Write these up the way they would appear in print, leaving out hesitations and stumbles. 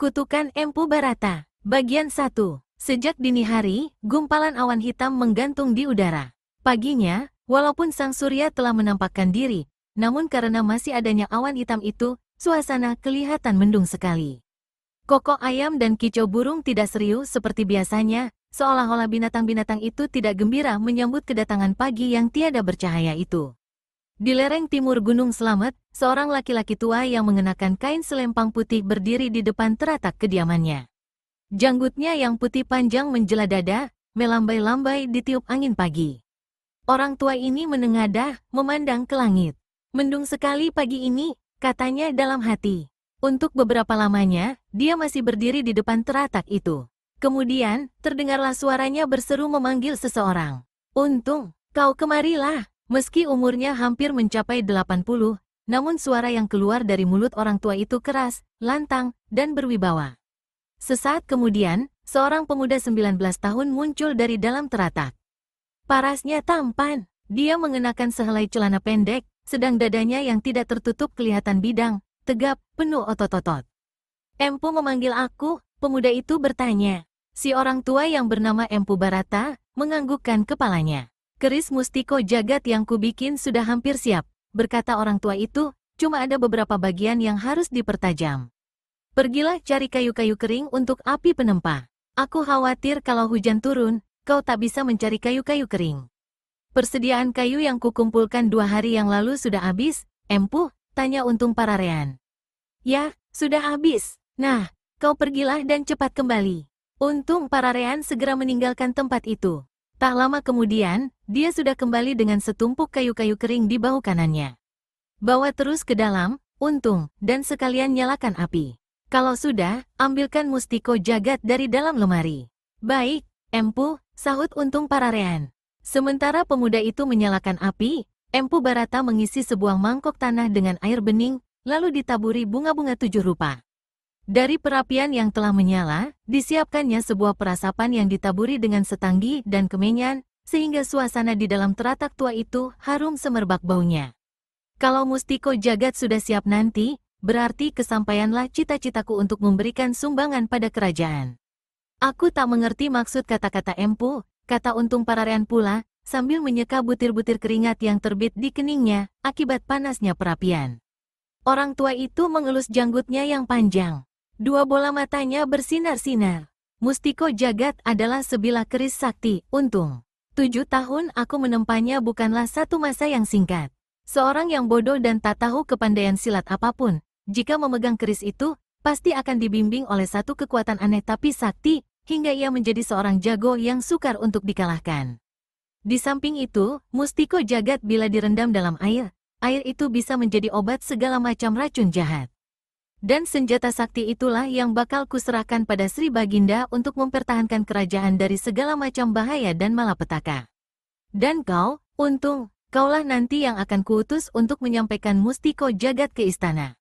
Kutukan Empu Barata. Bagian 1. Sejak dini hari, gumpalan awan hitam menggantung di udara. Paginya, walaupun sang surya telah menampakkan diri, namun karena masih adanya awan hitam itu, suasana kelihatan mendung sekali. Kokok ayam dan kicau burung tidak serius seperti biasanya, seolah-olah binatang-binatang itu tidak gembira menyambut kedatangan pagi yang tiada bercahaya itu. Di lereng timur Gunung Slamet, seorang laki-laki tua yang mengenakan kain selempang putih berdiri di depan teratak kediamannya. Janggutnya yang putih panjang menjela dada, melambai-lambai ditiup angin pagi. Orang tua ini menengadah, memandang ke langit. Mendung sekali pagi ini, katanya dalam hati. Untuk beberapa lamanya, dia masih berdiri di depan teratak itu. Kemudian, terdengarlah suaranya berseru memanggil seseorang. "Untung, kau kemarilah." Meski umurnya hampir mencapai 80, namun suara yang keluar dari mulut orang tua itu keras, lantang, dan berwibawa. Sesaat kemudian, seorang pemuda 19 tahun muncul dari dalam teratak. Parasnya tampan, dia mengenakan sehelai celana pendek, sedang dadanya yang tidak tertutup kelihatan bidang, tegap, penuh otot-otot. "Empu memanggil aku?" pemuda itu bertanya. Si orang tua yang bernama Empu Barata menganggukkan kepalanya. "Keris mustiko jagat yang kubikin sudah hampir siap," berkata orang tua itu, "cuma ada beberapa bagian yang harus dipertajam. Pergilah cari kayu-kayu kering untuk api penempa. Aku khawatir kalau hujan turun, kau tak bisa mencari kayu-kayu kering." "Persediaan kayu yang kukumpulkan 2 hari yang lalu sudah habis, Empu?" tanya Untung Pararean. "Ya, sudah habis. Nah, kau pergilah dan cepat kembali." Untung Pararean segera meninggalkan tempat itu. Tak lama kemudian, dia sudah kembali dengan setumpuk kayu-kayu kering di bahu kanannya. "Bawa terus ke dalam, Untung, dan sekalian nyalakan api. Kalau sudah, ambilkan mustiko jagat dari dalam lemari." "Baik, Empu," sahut Untung Pararean. Sementara pemuda itu menyalakan api, Empu Barata mengisi sebuah mangkok tanah dengan air bening, lalu ditaburi bunga-bunga 7 rupa. Dari perapian yang telah menyala, disiapkannya sebuah perasapan yang ditaburi dengan setanggi dan kemenyan, sehingga suasana di dalam teratak tua itu harum semerbak baunya. "Kalau mustiko jagat sudah siap nanti, berarti kesampaianlah cita-citaku untuk memberikan sumbangan pada kerajaan." "Aku tak mengerti maksud kata-kata Empu," kata Untung Pararean pula, sambil menyeka butir-butir keringat yang terbit di keningnya, akibat panasnya perapian. Orang tua itu mengelus janggutnya yang panjang. 2 bola matanya bersinar-sinar. "Mustiko jagat adalah sebilah keris sakti, Untung. 7 tahun aku menempanya bukanlah satu masa yang singkat. Seorang yang bodoh dan tak tahu kepandaian silat apapun, jika memegang keris itu, pasti akan dibimbing oleh satu kekuatan aneh tapi sakti, hingga ia menjadi seorang jago yang sukar untuk dikalahkan. Di samping itu, mustiko jagat bila direndam dalam air itu bisa menjadi obat segala macam racun jahat. Dan senjata sakti itulah yang bakal kuserahkan pada Sri Baginda untuk mempertahankan kerajaan dari segala macam bahaya dan malapetaka. Dan kau, Untung, kaulah nanti yang akan kuutus untuk menyampaikan mustiko jagat ke istana."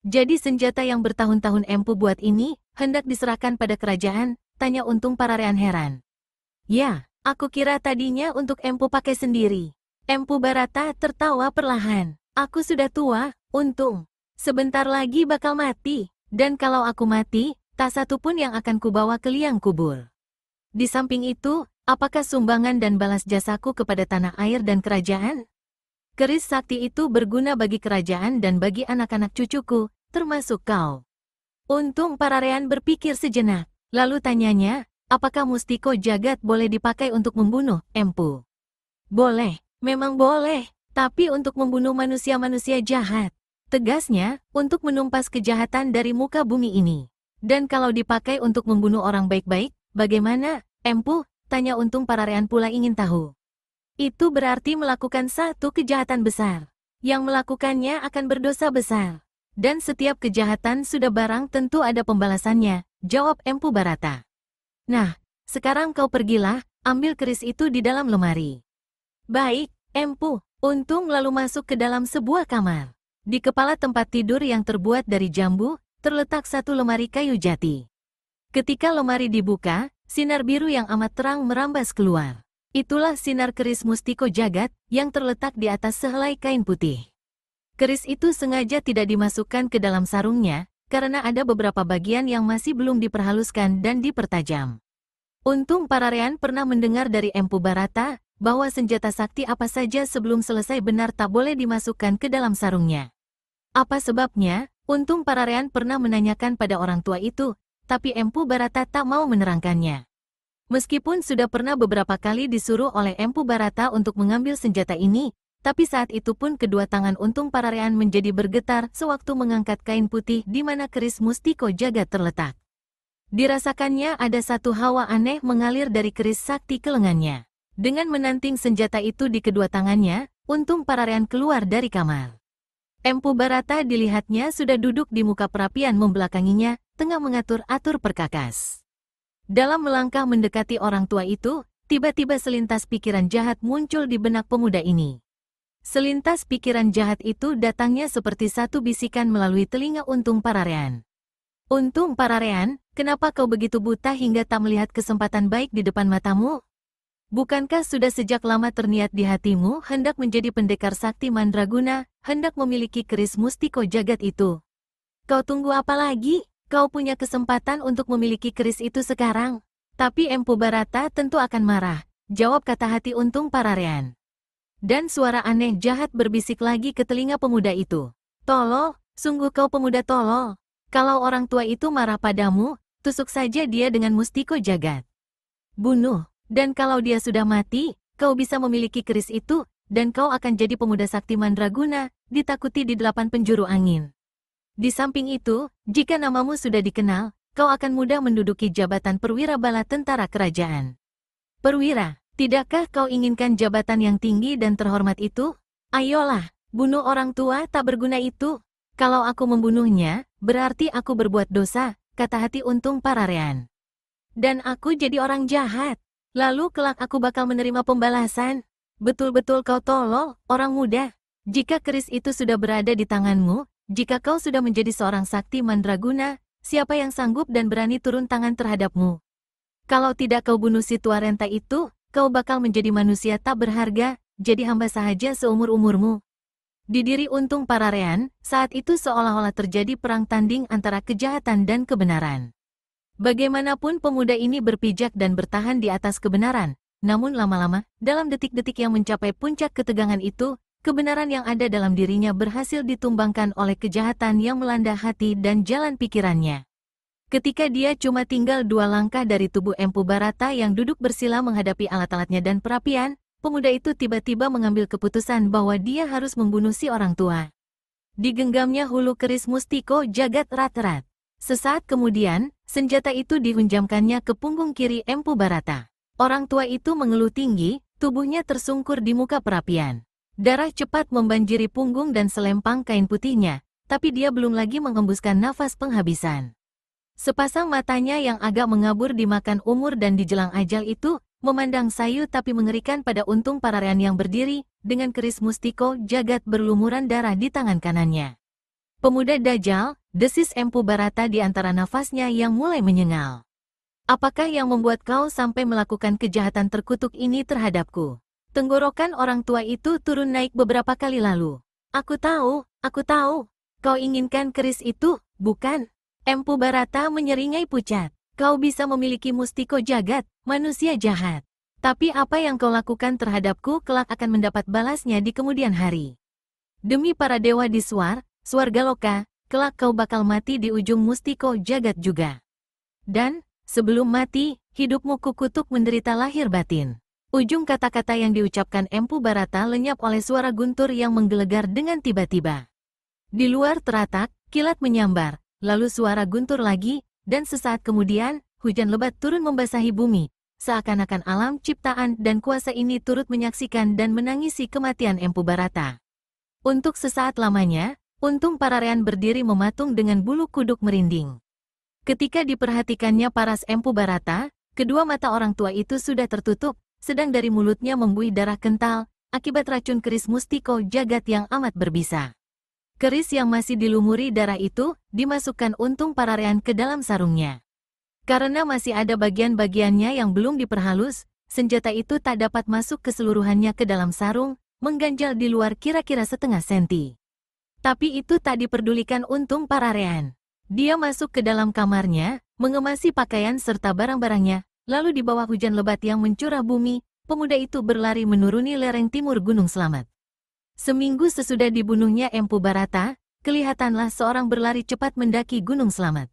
"Jadi senjata yang bertahun-tahun Empu buat ini, hendak diserahkan pada kerajaan?" tanya Untung Pararean heran. "Ya, aku kira tadinya untuk Empu pakai sendiri." Empu Barata tertawa perlahan. "Aku sudah tua, Untung. Sebentar lagi bakal mati, dan kalau aku mati, tak satu pun yang akan kubawa ke liang kubur. Di samping itu, apakah sumbangan dan balas jasaku kepada tanah air dan kerajaan? Keris sakti itu berguna bagi kerajaan dan bagi anak-anak cucuku, termasuk kau." Untung Pararean berpikir sejenak, lalu tanyanya, "Apakah mustiko jagat boleh dipakai untuk membunuh, Empu?" "Boleh, memang boleh, tapi untuk membunuh manusia-manusia jahat," tegasnya, "untuk menumpas kejahatan dari muka bumi ini. Dan kalau dipakai untuk membunuh orang baik-baik, bagaimana, Empu?" tanya Untung Pararean pula ingin tahu. "Itu berarti melakukan satu kejahatan besar. Yang melakukannya akan berdosa besar. Dan setiap kejahatan sudah barang tentu ada pembalasannya," jawab Empu Barata. "Nah, sekarang kau pergilah, ambil keris itu di dalam lemari." "Baik, Empu." Untung lalu masuk ke dalam sebuah kamar. Di kepala tempat tidur yang terbuat dari jambu, terletak satu lemari kayu jati. Ketika lemari dibuka, sinar biru yang amat terang merambas keluar. Itulah sinar keris mustiko jagat yang terletak di atas sehelai kain putih. Keris itu sengaja tidak dimasukkan ke dalam sarungnya, karena ada beberapa bagian yang masih belum diperhaluskan dan dipertajam. Untung Pararean pernah mendengar dari Empu Barata bahwa senjata sakti apa saja sebelum selesai benar tak boleh dimasukkan ke dalam sarungnya. Apa sebabnya? Untung Pararean pernah menanyakan pada orang tua itu, tapi Empu Barata tak mau menerangkannya. Meskipun sudah pernah beberapa kali disuruh oleh Empu Barata untuk mengambil senjata ini, tapi saat itu pun kedua tangan Untung Pararean menjadi bergetar sewaktu mengangkat kain putih di mana keris mustiko jagat terletak. Dirasakannya ada satu hawa aneh mengalir dari keris sakti ke lengannya. Dengan menanting senjata itu di kedua tangannya, Untung Pararean keluar dari kamar. Empu Barata dilihatnya sudah duduk di muka perapian membelakanginya, tengah mengatur-atur perkakas. Dalam melangkah mendekati orang tua itu, tiba-tiba selintas pikiran jahat muncul di benak pemuda ini. Selintas pikiran jahat itu datangnya seperti satu bisikan melalui telinga Untung Pararean. Untung Pararean, kenapa kau begitu buta hingga tak melihat kesempatan baik di depan matamu? Bukankah sudah sejak lama terniat di hatimu hendak menjadi pendekar sakti mandraguna, hendak memiliki keris mustiko jagat itu? Kau tunggu apa lagi? Kau punya kesempatan untuk memiliki keris itu sekarang. Tapi Empu Barata tentu akan marah, jawab kata hati Untung Pararean. Dan suara aneh jahat berbisik lagi ke telinga pemuda itu. Tolol, sungguh kau pemuda tolol. Kalau orang tua itu marah padamu, tusuk saja dia dengan mustiko jagat. Bunuh, dan kalau dia sudah mati, kau bisa memiliki keris itu, dan kau akan jadi pemuda sakti mandraguna, ditakuti di 8 penjuru angin. Di samping itu, jika namamu sudah dikenal, kau akan mudah menduduki jabatan perwira bala tentara kerajaan. Perwira, tidakkah kau inginkan jabatan yang tinggi dan terhormat itu? Ayolah, bunuh orang tua tak berguna itu. Kalau aku membunuhnya, berarti aku berbuat dosa, kata hati Untung Pararean. Dan aku jadi orang jahat. Lalu kelak aku bakal menerima pembalasan. Betul-betul kau tolol, orang muda. Jika keris itu sudah berada di tanganmu, jika kau sudah menjadi seorang sakti mandraguna, siapa yang sanggup dan berani turun tangan terhadapmu? Kalau tidak kau bunuh si tua renta itu, kau bakal menjadi manusia tak berharga, jadi hamba sahaja seumur-umurmu. Di diri Untung Pararean, saat itu seolah-olah terjadi perang tanding antara kejahatan dan kebenaran. Bagaimanapun pemuda ini berpijak dan bertahan di atas kebenaran, namun lama-lama, dalam detik-detik yang mencapai puncak ketegangan itu, kebenaran yang ada dalam dirinya berhasil ditumbangkan oleh kejahatan yang melanda hati dan jalan pikirannya. Ketika dia cuma tinggal 2 langkah dari tubuh Empu Barata yang duduk bersila menghadapi alat-alatnya dan perapian, pemuda itu tiba-tiba mengambil keputusan bahwa dia harus membunuh si orang tua. Digenggamnya hulu keris mustiko jagat erat-erat. Sesaat kemudian, senjata itu dihunjamkannya ke punggung kiri Empu Barata. Orang tua itu mengeluh tinggi, tubuhnya tersungkur di muka perapian. Darah cepat membanjiri punggung dan selempang kain putihnya, tapi dia belum lagi menghembuskan nafas penghabisan. Sepasang matanya yang agak mengabur dimakan umur dan dijelang ajal itu, memandang sayu tapi mengerikan pada Untung Pararean yang berdiri, dengan keris mustiko jagat berlumuran darah di tangan kanannya. Pemuda Dajjal, desis Empu Barata di antara nafasnya yang mulai menyengal. Apakah yang membuat kau sampai melakukan kejahatan terkutuk ini terhadapku? Tenggorokan orang tua itu turun naik beberapa kali lalu. Aku tahu, kau inginkan keris itu, bukan? Empu Barata menyeringai pucat. Kau bisa memiliki mustiko jagat, manusia jahat. Tapi apa yang kau lakukan terhadapku kelak akan mendapat balasnya di kemudian hari. Demi para dewa di Swargaloka, kelak kau bakal mati di ujung mustiko jagat juga. Dan, sebelum mati, hidupmu kukutuk menderita lahir batin. Ujung kata-kata yang diucapkan Empu Barata lenyap oleh suara guntur yang menggelegar dengan tiba-tiba. Di luar teratak, kilat menyambar, lalu suara guntur lagi, dan sesaat kemudian, hujan lebat turun membasahi bumi, seakan-akan alam ciptaan dan kuasa ini turut menyaksikan dan menangisi kematian Empu Barata. Untuk sesaat lamanya, Untung Pararean berdiri mematung dengan bulu kuduk merinding. Ketika diperhatikannya paras Empu Barata, kedua mata orang tua itu sudah tertutup, sedang dari mulutnya membuih darah kental, akibat racun keris mustiko jagat yang amat berbisa. Keris yang masih dilumuri darah itu, dimasukkan Untung Pararean ke dalam sarungnya. Karena masih ada bagian-bagiannya yang belum diperhalus, senjata itu tak dapat masuk keseluruhannya ke dalam sarung, mengganjal di luar kira-kira setengah senti. Tapi itu tak diperdulikan Untung Pararean. Dia masuk ke dalam kamarnya, mengemasi pakaian serta barang-barangnya, lalu di bawah hujan lebat yang mencurah bumi, pemuda itu berlari menuruni lereng timur Gunung Slamet. Seminggu sesudah dibunuhnya Empu Barata, kelihatanlah seorang berlari cepat mendaki Gunung Slamet.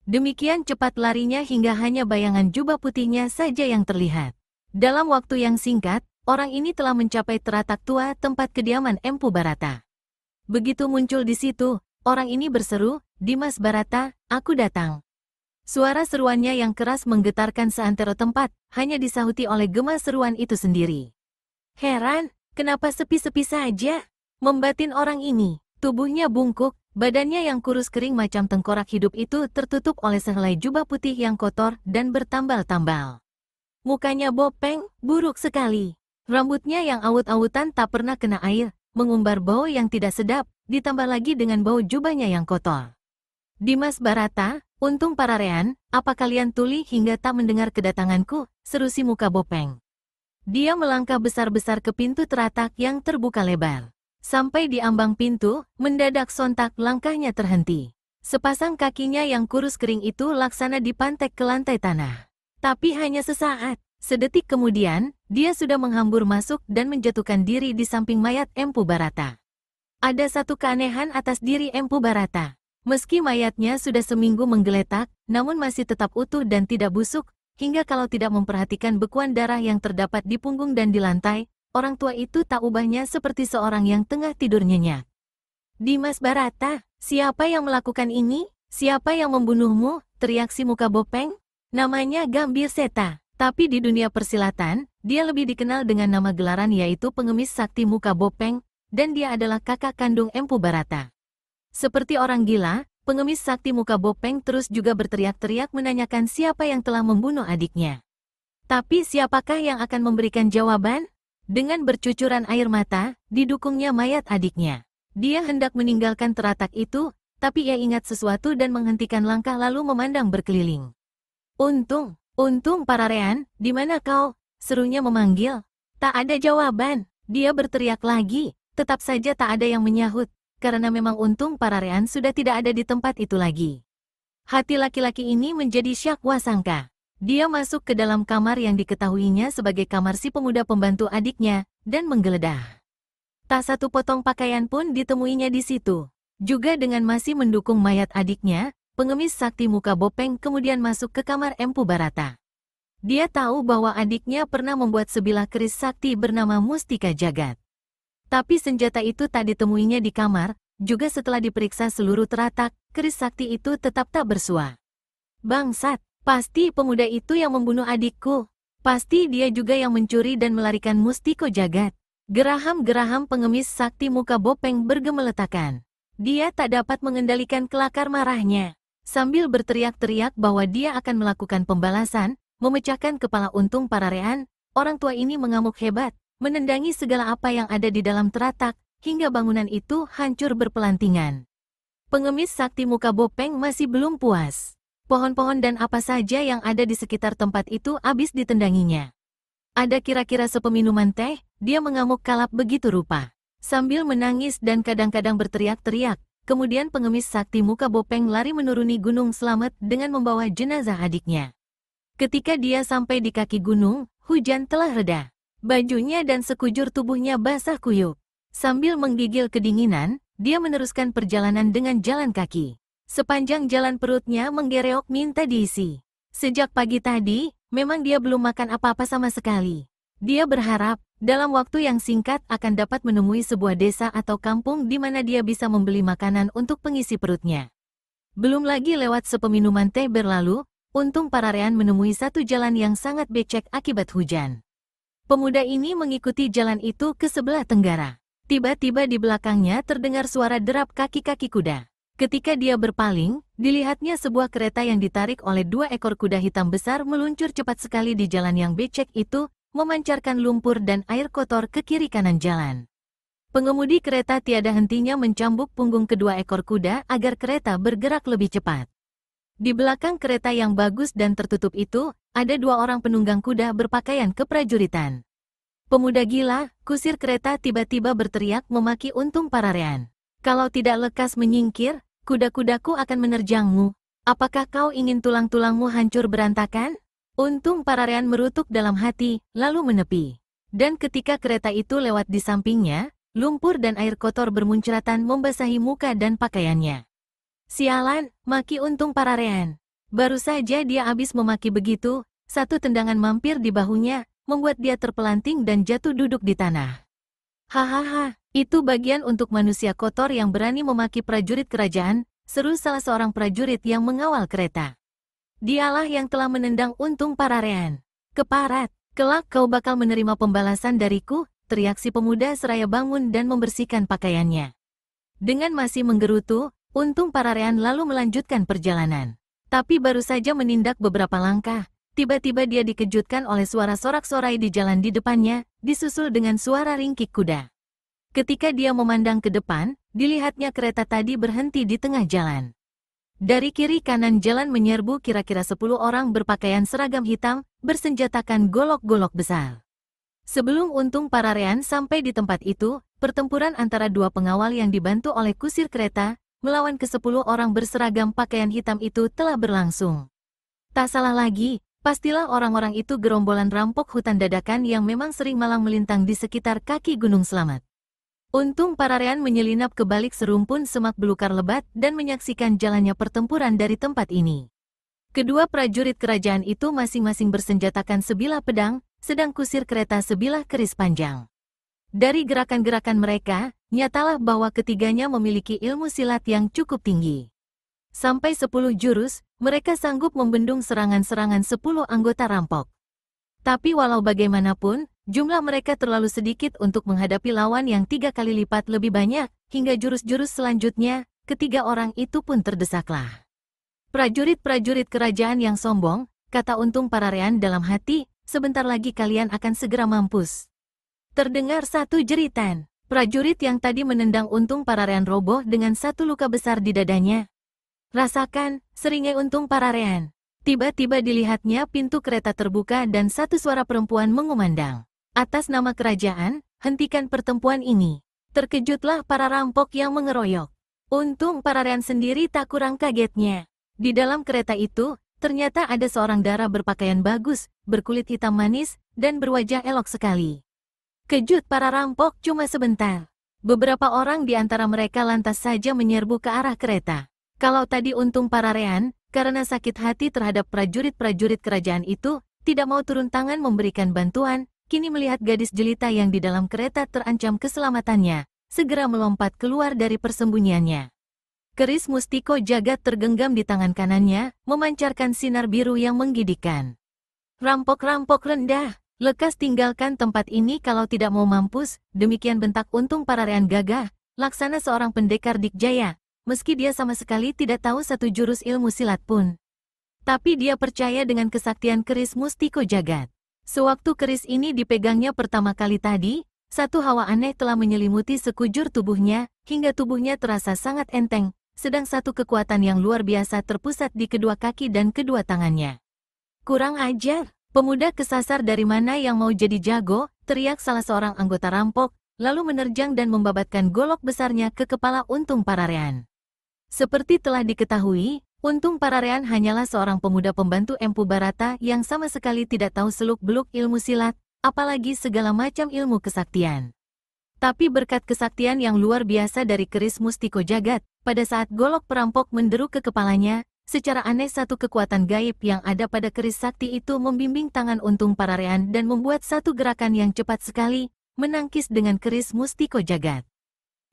Demikian cepat larinya hingga hanya bayangan jubah putihnya saja yang terlihat. Dalam waktu yang singkat, orang ini telah mencapai teratak tua tempat kediaman Empu Barata. Begitu muncul di situ, orang ini berseru, "Dimas Barata, aku datang." Suara seruannya yang keras menggetarkan seantero tempat, hanya disahuti oleh gema seruan itu sendiri. Heran, kenapa sepi-sepi saja? Membatin orang ini, tubuhnya bungkuk, badannya yang kurus kering macam tengkorak hidup itu tertutup oleh sehelai jubah putih yang kotor dan bertambal-tambal. Mukanya bopeng, buruk sekali. Rambutnya yang awut-awutan tak pernah kena air, mengumbar bau yang tidak sedap, ditambah lagi dengan bau jubahnya yang kotor. "Dimas Barata, Untung Pararean, apa kalian tuli hingga tak mendengar kedatanganku?" seru si muka bopeng. Dia melangkah besar-besar ke pintu teratak yang terbuka lebar. Sampai di ambang pintu, mendadak sontak langkahnya terhenti. Sepasang kakinya yang kurus kering itu laksana dipantek ke lantai tanah. Tapi hanya sesaat, sedetik kemudian, dia sudah menghambur masuk dan menjatuhkan diri di samping mayat Empu Barata. Ada satu keanehan atas diri Empu Barata. Meski mayatnya sudah seminggu menggeletak, namun masih tetap utuh dan tidak busuk, hingga kalau tidak memperhatikan bekuan darah yang terdapat di punggung dan di lantai, orang tua itu tak ubahnya seperti seorang yang tengah tidur nyenyak. "Dimas Barata, siapa yang melakukan ini? Siapa yang membunuhmu?" teriak si muka bopeng. Namanya Gambir Seta, tapi di dunia persilatan, dia lebih dikenal dengan nama gelaran yaitu Pengemis Sakti Muka Bopeng, dan dia adalah kakak kandung Empu Barata. Seperti orang gila, Pengemis Sakti Muka Bopeng terus juga berteriak-teriak menanyakan siapa yang telah membunuh adiknya. Tapi siapakah yang akan memberikan jawaban? Dengan bercucuran air mata, didukungnya mayat adiknya. Dia hendak meninggalkan teratak itu, tapi ia ingat sesuatu dan menghentikan langkah lalu memandang berkeliling. Untung Pararean, di mana kau?" serunya memanggil. Tak ada jawaban. Dia berteriak lagi, tetap saja tak ada yang menyahut. Karena memang Untung Pararean sudah tidak ada di tempat itu lagi. Hati laki-laki ini menjadi syak wasangka. Dia masuk ke dalam kamar yang diketahuinya sebagai kamar si pemuda pembantu adiknya, dan menggeledah. Tak satu potong pakaian pun ditemuinya di situ. Juga dengan masih mendukung mayat adiknya, Pengemis Sakti Muka Bopeng kemudian masuk ke kamar Empu Barata. Dia tahu bahwa adiknya pernah membuat sebilah keris sakti bernama Mustika Jagat. Tapi senjata itu tak ditemuinya di kamar, juga setelah diperiksa seluruh teratak, keris sakti itu tetap tak bersua. "Bangsat, pasti pemuda itu yang membunuh adikku. Pasti dia juga yang mencuri dan melarikan Mustiko Jagat." Geraham-geraham Pengemis Sakti Muka Bopeng bergemeletakan. Dia tak dapat mengendalikan kelakar marahnya. Sambil berteriak-teriak bahwa dia akan melakukan pembalasan, memecahkan kepala Untung Pararean, orang tua ini mengamuk hebat, menendangi segala apa yang ada di dalam teratak, hingga bangunan itu hancur berpelantingan. Pengemis Sakti Muka Bopeng masih belum puas. Pohon-pohon dan apa saja yang ada di sekitar tempat itu habis ditendanginya. Ada kira-kira sepeminuman teh, dia mengamuk kalap begitu rupa. Sambil menangis dan kadang-kadang berteriak-teriak, kemudian Pengemis Sakti Muka Bopeng lari menuruni Gunung Slamet dengan membawa jenazah adiknya. Ketika dia sampai di kaki gunung, hujan telah reda. Bajunya dan sekujur tubuhnya basah kuyup. Sambil menggigil kedinginan, dia meneruskan perjalanan dengan jalan kaki. Sepanjang jalan perutnya menggereok minta diisi. Sejak pagi tadi, memang dia belum makan apa-apa sama sekali. Dia berharap, dalam waktu yang singkat akan dapat menemui sebuah desa atau kampung di mana dia bisa membeli makanan untuk pengisi perutnya. Belum lagi lewat sepeminuman teh berlalu, Untung Pararean menemui satu jalan yang sangat becek akibat hujan. Pemuda ini mengikuti jalan itu ke sebelah tenggara. Tiba-tiba di belakangnya terdengar suara derap kaki-kaki kuda. Ketika dia berpaling, dilihatnya sebuah kereta yang ditarik oleh 2 ekor kuda hitam besar meluncur cepat sekali di jalan yang becek itu, memancarkan lumpur dan air kotor ke kiri kanan jalan. Pengemudi kereta tiada hentinya mencambuk punggung kedua ekor kuda agar kereta bergerak lebih cepat. Di belakang kereta yang bagus dan tertutup itu, ada 2 orang penunggang kuda berpakaian keprajuritan. "Pemuda gila, kusir kereta!" tiba-tiba berteriak memaki Untung Pararean. Kalau tidak lekas menyingkir, kuda-kudaku akan menerjangmu. Apakah kau ingin tulang-tulangmu hancur berantakan? Untung Pararean merutuk dalam hati, lalu menepi. Dan ketika kereta itu lewat di sampingnya, lumpur dan air kotor bermuncratan membasahi muka dan pakaiannya. Sialan, maki Untung Pararean. Baru saja dia habis memaki begitu, satu tendangan mampir di bahunya, membuat dia terpelanting dan jatuh duduk di tanah. Hahaha, itu bagian untuk manusia kotor yang berani memaki prajurit kerajaan, seru salah seorang prajurit yang mengawal kereta. Dialah yang telah menendang Untung Pararean. Keparat, kelak kau bakal menerima pembalasan dariku, teriak si pemuda seraya bangun dan membersihkan pakaiannya. Dengan masih menggerutu, Untung Pararean lalu melanjutkan perjalanan. Tapi baru saja menindak beberapa langkah, tiba-tiba dia dikejutkan oleh suara sorak-sorai di jalan di depannya, disusul dengan suara ringkik kuda. Ketika dia memandang ke depan, dilihatnya kereta tadi berhenti di tengah jalan. Dari kiri kanan jalan menyerbu kira-kira 10 orang berpakaian seragam hitam, bersenjatakan golok-golok besar. Sebelum Untung Pararean sampai di tempat itu, pertempuran antara dua pengawal yang dibantu oleh kusir kereta, melawan ke-10 orang berseragam pakaian hitam itu telah berlangsung. Tak salah lagi, pastilah orang-orang itu gerombolan rampok hutan dadakan yang memang sering malang melintang di sekitar kaki Gunung Selamat. Untung Pararean menyelinap ke balik serumpun semak belukar lebat dan menyaksikan jalannya pertempuran dari tempat ini. Kedua prajurit kerajaan itu masing-masing bersenjatakan sebilah pedang, sedang kusir kereta sebilah keris panjang. Dari gerakan-gerakan mereka, nyatalah bahwa ketiganya memiliki ilmu silat yang cukup tinggi. Sampai 10 jurus, mereka sanggup membendung serangan-serangan 10 anggota rampok. Tapi walau bagaimanapun, jumlah mereka terlalu sedikit untuk menghadapi lawan yang 3 kali lipat lebih banyak, hingga jurus-jurus selanjutnya, ketiga orang itu pun terdesaklah. Prajurit-prajurit kerajaan yang sombong, kata Untung Pararean dalam hati, sebentar lagi kalian akan segera mampus. Terdengar satu jeritan. Prajurit yang tadi menendang Untung Pararean roboh dengan satu luka besar di dadanya. Rasakan, seringai Untung Pararean. Tiba-tiba dilihatnya pintu kereta terbuka dan satu suara perempuan mengumandang. Atas nama kerajaan, hentikan pertempuran ini. Terkejutlah para rampok yang mengeroyok. Untung Pararean sendiri tak kurang kagetnya. Di dalam kereta itu, ternyata ada seorang dara berpakaian bagus, berkulit hitam manis, dan berwajah elok sekali. Kejut para rampok cuma sebentar. Beberapa orang di antara mereka lantas saja menyerbu ke arah kereta. Kalau tadi Untung Pararean, karena sakit hati terhadap prajurit-prajurit kerajaan itu, tidak mau turun tangan memberikan bantuan, kini melihat gadis jelita yang di dalam kereta terancam keselamatannya, segera melompat keluar dari persembunyiannya. Keris Mustiko Jagat tergenggam di tangan kanannya, memancarkan sinar biru yang menggigitkan. Rampok-rampok rendah, lekas tinggalkan tempat ini kalau tidak mau mampus, demikian bentak Untung Pararean gagah, laksana seorang pendekar dikjaya. Meski dia sama sekali tidak tahu satu jurus ilmu silat pun. Tapi dia percaya dengan kesaktian keris Mustiko Jagat. Sewaktu keris ini dipegangnya pertama kali tadi, satu hawa aneh telah menyelimuti sekujur tubuhnya, hingga tubuhnya terasa sangat enteng, sedang satu kekuatan yang luar biasa terpusat di kedua kaki dan kedua tangannya. Kurang ajar, pemuda kesasar dari mana yang mau jadi jago, teriak salah seorang anggota rampok, lalu menerjang dan membabatkan golok besarnya ke kepala Untung Pararean. Seperti telah diketahui, Untung Pararean hanyalah seorang pemuda pembantu Empu Barata yang sama sekali tidak tahu seluk-beluk ilmu silat, apalagi segala macam ilmu kesaktian. Tapi berkat kesaktian yang luar biasa dari keris Mustiko Jagat, pada saat golok perampok menderu ke kepalanya, secara aneh satu kekuatan gaib yang ada pada keris sakti itu membimbing tangan Untung Pararean dan membuat satu gerakan yang cepat sekali, menangkis dengan keris Mustiko Jagat.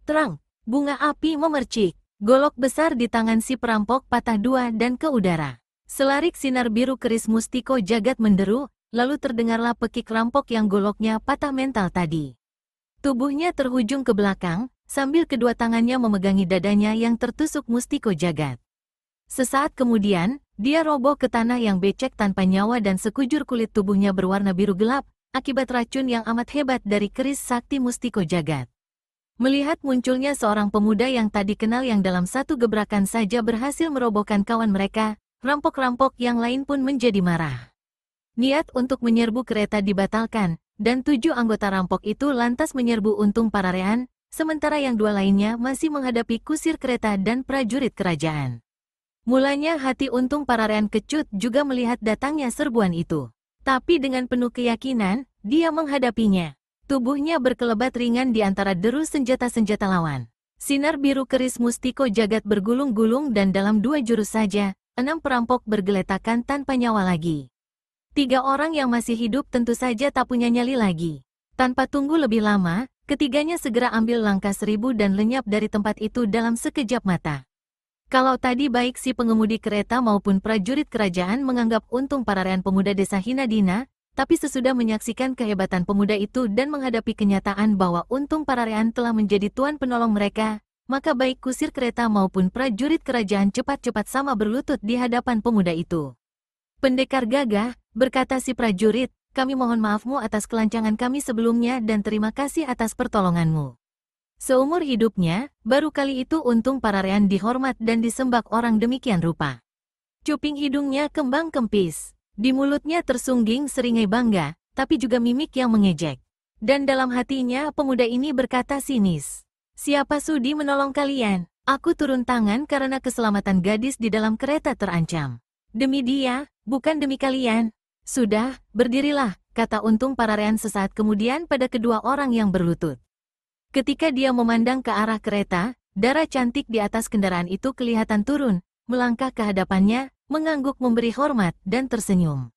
Terang, bunga api memercik. Golok besar di tangan si perampok patah dua dan ke udara. Selarik sinar biru keris Mustiko Jagat menderu, lalu terdengarlah pekik rampok yang goloknya patah mental tadi. Tubuhnya terhujung ke belakang, sambil kedua tangannya memegangi dadanya yang tertusuk Mustiko Jagat. Sesaat kemudian, dia roboh ke tanah yang becek tanpa nyawa dan sekujur kulit tubuhnya berwarna biru gelap, akibat racun yang amat hebat dari keris sakti Mustiko Jagat. Melihat munculnya seorang pemuda yang tadi kenal yang dalam satu gebrakan saja berhasil merobohkan kawan mereka, rampok-rampok yang lain pun menjadi marah. Niat untuk menyerbu kereta dibatalkan, dan 7 anggota rampok itu lantas menyerbu Untung Pararean, sementara yang dua lainnya masih menghadapi kusir kereta dan prajurit kerajaan. Mulanya hati Untung Pararean kecut juga melihat datangnya serbuan itu. Tapi dengan penuh keyakinan, dia menghadapinya. Tubuhnya berkelebat ringan di antara deru senjata-senjata lawan. Sinar biru keris mustiko jagat bergulung-gulung dan dalam 2 jurus saja, 6 perampok bergeletakan tanpa nyawa lagi. 3 orang yang masih hidup tentu saja tak punya nyali lagi. Tanpa tunggu lebih lama, ketiganya segera ambil langkah 1000 dan lenyap dari tempat itu dalam sekejap mata. Kalau tadi baik si pengemudi kereta maupun prajurit kerajaan menganggap Untung Pararean pemuda desa Hinadina, tapi sesudah menyaksikan kehebatan pemuda itu dan menghadapi kenyataan bahwa Untung Pararean telah menjadi tuan penolong mereka, maka baik kusir kereta maupun prajurit kerajaan cepat-cepat sama berlutut di hadapan pemuda itu. "Pendekar gagah," berkata si prajurit, "kami mohon maafmu atas kelancangan kami sebelumnya dan terima kasih atas pertolonganmu." Seumur hidupnya, baru kali itu Untung Pararean dihormat dan disembah orang demikian rupa. Cuping hidungnya kembang kempis. Di mulutnya tersungging seringai bangga, tapi juga mimik yang mengejek. Dan dalam hatinya pemuda ini berkata sinis, "Siapa sudi menolong kalian? Aku turun tangan karena keselamatan gadis di dalam kereta terancam. Demi dia, bukan demi kalian." "Sudah, berdirilah," kata Untung Pararean sesaat kemudian pada kedua orang yang berlutut. Ketika dia memandang ke arah kereta, Dara cantik di atas kendaraan itu kelihatan turun, melangkah ke hadapannya, mengangguk memberi hormat dan tersenyum.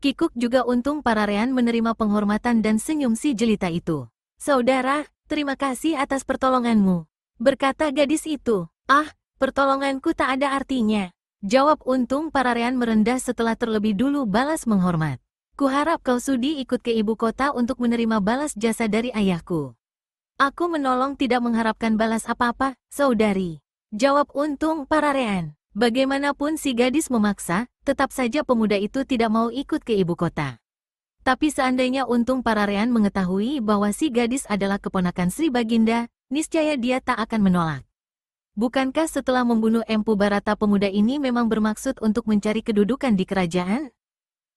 Kikuk juga Untung Pararean menerima penghormatan dan senyum si jelita itu. "Saudara, terima kasih atas pertolonganmu," berkata gadis itu. "Ah, pertolonganku tak ada artinya," jawab Untung Pararean merendah setelah terlebih dulu balas menghormat. "Kuharap kau sudi ikut ke ibu kota untuk menerima balas jasa dari ayahku." "Aku menolong tidak mengharapkan balas apa-apa, saudari," jawab Untung Pararean. Bagaimanapun si gadis memaksa, tetap saja pemuda itu tidak mau ikut ke ibu kota. Tapi seandainya Untung Pararean mengetahui bahwa si gadis adalah keponakan Sri Baginda, niscaya dia tak akan menolak. Bukankah setelah membunuh Empu Barata pemuda ini memang bermaksud untuk mencari kedudukan di kerajaan?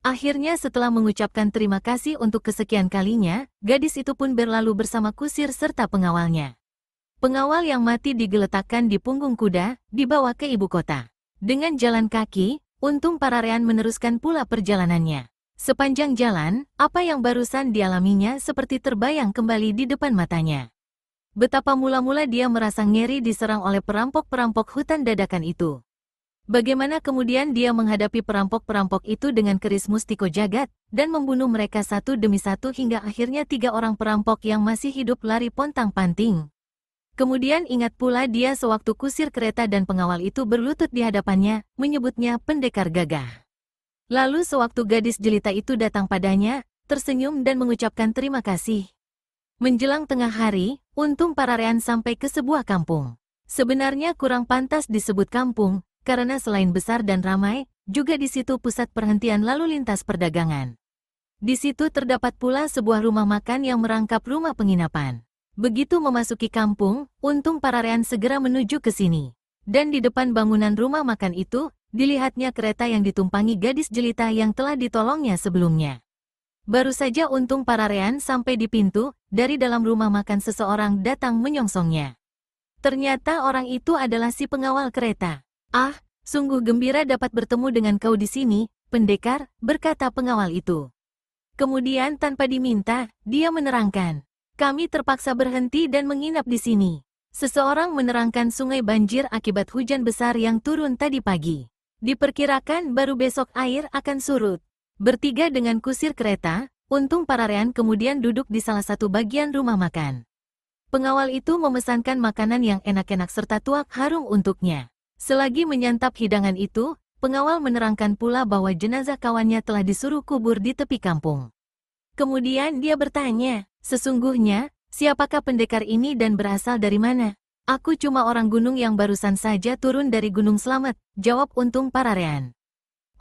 Akhirnya setelah mengucapkan terima kasih untuk kesekian kalinya, gadis itu pun berlalu bersama kusir serta pengawalnya. Pengawal yang mati digeletakkan di punggung kuda, dibawa ke ibu kota. Dengan jalan kaki, Untung Pararean meneruskan pula perjalanannya. Sepanjang jalan, apa yang barusan dialaminya seperti terbayang kembali di depan matanya. Betapa mula-mula dia merasa ngeri diserang oleh perampok-perampok hutan dadakan itu. Bagaimana kemudian dia menghadapi perampok-perampok itu dengan keris mustiko jagat, dan membunuh mereka satu demi satu hingga akhirnya 3 orang perampok yang masih hidup lari pontang-panting. Kemudian ingat pula dia sewaktu kusir kereta dan pengawal itu berlutut di hadapannya, menyebutnya pendekar gagah. Lalu sewaktu gadis jelita itu datang padanya, tersenyum dan mengucapkan terima kasih. Menjelang tengah hari, Untung Pararean sampai ke sebuah kampung. Sebenarnya kurang pantas disebut kampung, karena selain besar dan ramai, juga di situ pusat perhentian lalu lintas perdagangan. Di situ terdapat pula sebuah rumah makan yang merangkap rumah penginapan. Begitu memasuki kampung, Untung Pararean segera menuju ke sini. Dan di depan bangunan rumah makan itu, dilihatnya kereta yang ditumpangi gadis jelita yang telah ditolongnya sebelumnya. Baru saja Untung Pararean sampai di pintu, dari dalam rumah makan seseorang datang menyongsongnya. Ternyata orang itu adalah si pengawal kereta. "Ah, sungguh gembira dapat bertemu dengan kau di sini, pendekar," berkata pengawal itu. Kemudian tanpa diminta, dia menerangkan, "Kami terpaksa berhenti dan menginap di sini." Seseorang menerangkan sungai banjir akibat hujan besar yang turun tadi pagi. Diperkirakan baru besok air akan surut. Bertiga dengan kusir kereta, Untung Pararean kemudian duduk di salah satu bagian rumah makan. Pengawal itu memesankan makanan yang enak-enak serta tuak harum untuknya. Selagi menyantap hidangan itu, pengawal menerangkan pula bahwa jenazah kawannya telah disuruh kubur di tepi kampung. Kemudian dia bertanya, "Sesungguhnya, siapakah pendekar ini dan berasal dari mana?" "Aku cuma orang gunung yang barusan saja turun dari Gunung Slamet," jawab Untung Pararean.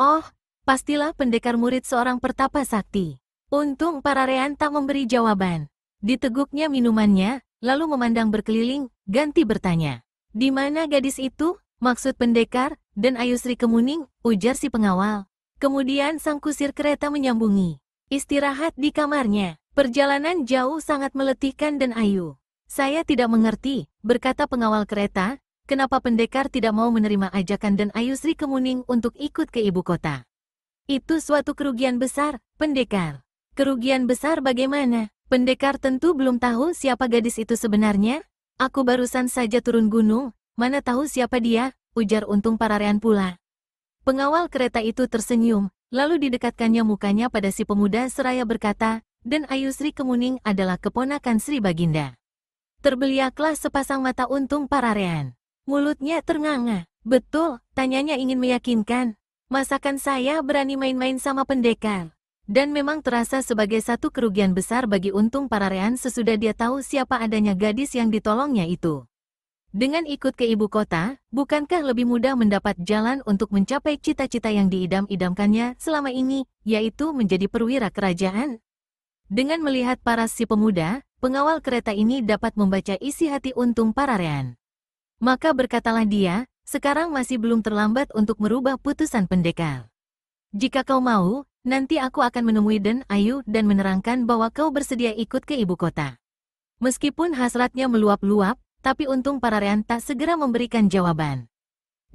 "Oh, pastilah pendekar murid seorang pertapa sakti." Untung Pararean tak memberi jawaban. Diteguknya minumannya, lalu memandang berkeliling, ganti bertanya, "Di mana gadis itu? Maksud pendekar, dan Ayu Sri Kemuning," ujar si pengawal. Kemudian sang kusir kereta menyambungi, "Istirahat di kamarnya. Perjalanan jauh sangat meletihkan dan Ayu Saya tidak mengerti, berkata pengawal kereta, kenapa pendekar tidak mau menerima ajakan dan Ayusri Kemuning untuk ikut ke ibu kota. Itu suatu kerugian besar, pendekar. Kerugian besar bagaimana? Pendekar tentu belum tahu siapa gadis itu sebenarnya. Aku barusan saja turun gunung, mana tahu siapa dia, ujar Untung Pararean pula. Pengawal kereta itu tersenyum, lalu didekatkannya mukanya pada si pemuda seraya berkata, dan Ayusri Kemuning adalah keponakan Sri Baginda. Terbeliaklah sepasang mata Untung Pararean. Mulutnya ternganga. Betul, tanyanya ingin meyakinkan. Masakan saya berani main-main sama pendekar. Dan memang terasa sebagai satu kerugian besar bagi Untung Pararean sesudah dia tahu siapa adanya gadis yang ditolongnya itu. Dengan ikut ke ibu kota, bukankah lebih mudah mendapat jalan untuk mencapai cita-cita yang diidam-idamkannya selama ini, yaitu menjadi perwira kerajaan? Dengan melihat paras si pemuda, pengawal kereta ini dapat membaca isi hati Untung Pararean. Maka berkatalah dia, sekarang masih belum terlambat untuk merubah putusan pendekar. Jika kau mau, nanti aku akan menemui Den Ayu dan menerangkan bahwa kau bersedia ikut ke ibu kota. Meskipun hasratnya meluap-luap, tapi Untung Pararean tak segera memberikan jawaban.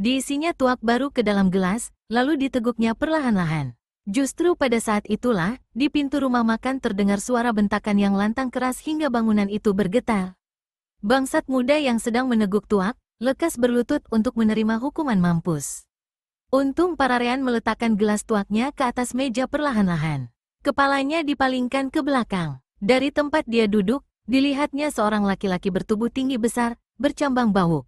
Diisinya tuak baru ke dalam gelas, lalu diteguknya perlahan-lahan. Justru pada saat itulah, di pintu rumah makan terdengar suara bentakan yang lantang keras hingga bangunan itu bergetar. Bangsat muda yang sedang meneguk tuak, lekas berlutut untuk menerima hukuman mampus. Untung Pararean meletakkan gelas tuaknya ke atas meja perlahan-lahan. Kepalanya dipalingkan ke belakang. Dari tempat dia duduk, dilihatnya seorang laki-laki bertubuh tinggi besar, bercambang bawuk.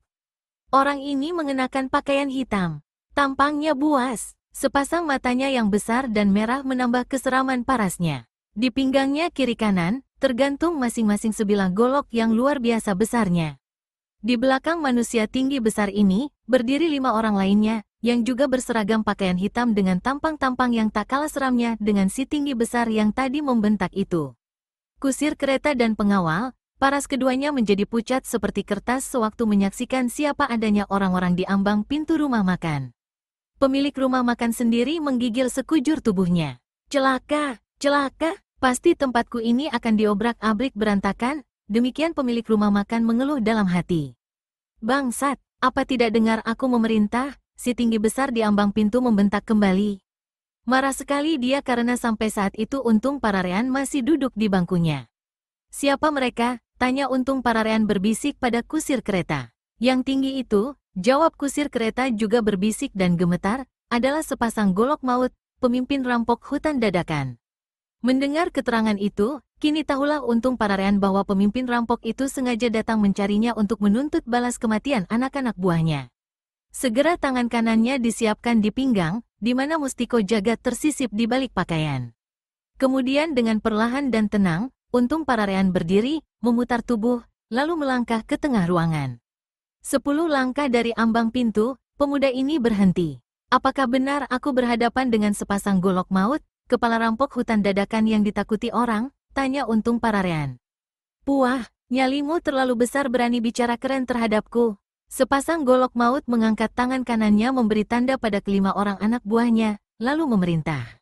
Orang ini mengenakan pakaian hitam. Tampangnya buas. Sepasang matanya yang besar dan merah menambah keseraman parasnya. Di pinggangnya kiri kanan, tergantung masing-masing sebilah golok yang luar biasa besarnya. Di belakang manusia tinggi besar ini, berdiri 5 orang lainnya, yang juga berseragam pakaian hitam dengan tampang-tampang yang tak kalah seramnya dengan si tinggi besar yang tadi membentak itu. Kusir kereta dan pengawal, paras keduanya menjadi pucat seperti kertas sewaktu menyaksikan siapa adanya orang-orang di ambang pintu rumah makan. Pemilik rumah makan sendiri menggigil sekujur tubuhnya. Celaka, celaka, pasti tempatku ini akan diobrak-abrik berantakan, demikian pemilik rumah makan mengeluh dalam hati. Bangsat, apa tidak dengar aku memerintah? Si tinggi besar di ambang pintu membentak kembali. Marah sekali dia karena sampai saat itu Untung Pararean masih duduk di bangkunya. Siapa mereka? Tanya Untung Pararean berbisik pada kusir kereta. Yang tinggi itu, jawab kusir kereta juga berbisik dan gemetar, adalah sepasang golok maut, pemimpin rampok hutan dadakan. Mendengar keterangan itu, kini tahulah Untung Pararean bahwa pemimpin rampok itu sengaja datang mencarinya untuk menuntut balas kematian anak-anak buahnya. Segera tangan kanannya disiapkan di pinggang, di mana mustiko jagat tersisip di balik pakaian. Kemudian dengan perlahan dan tenang, Untung Pararean berdiri, memutar tubuh, lalu melangkah ke tengah ruangan. 10 langkah dari ambang pintu, pemuda ini berhenti. Apakah benar aku berhadapan dengan sepasang golok maut, kepala rampok hutan dadakan yang ditakuti orang? Tanya Untung Pararean. Puah, nyalimu terlalu besar berani bicara keren terhadapku. Sepasang golok maut mengangkat tangan kanannya memberi tanda pada kelima orang anak buahnya, lalu memerintah.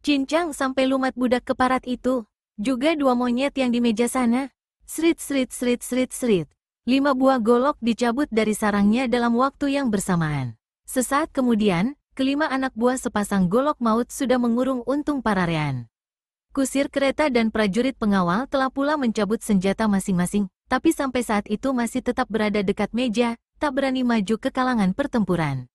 Cincang sampai lumat budak keparat itu. Juga 2 monyet yang di meja sana. Srit srit srit srit srit. 5 buah golok dicabut dari sarangnya dalam waktu yang bersamaan. Sesaat kemudian, kelima anak buah sepasang golok maut sudah mengurung Untung Pararean. Kusir kereta dan prajurit pengawal telah pula mencabut senjata masing-masing, tapi sampai saat itu masih tetap berada dekat meja, tak berani maju ke kalangan pertempuran.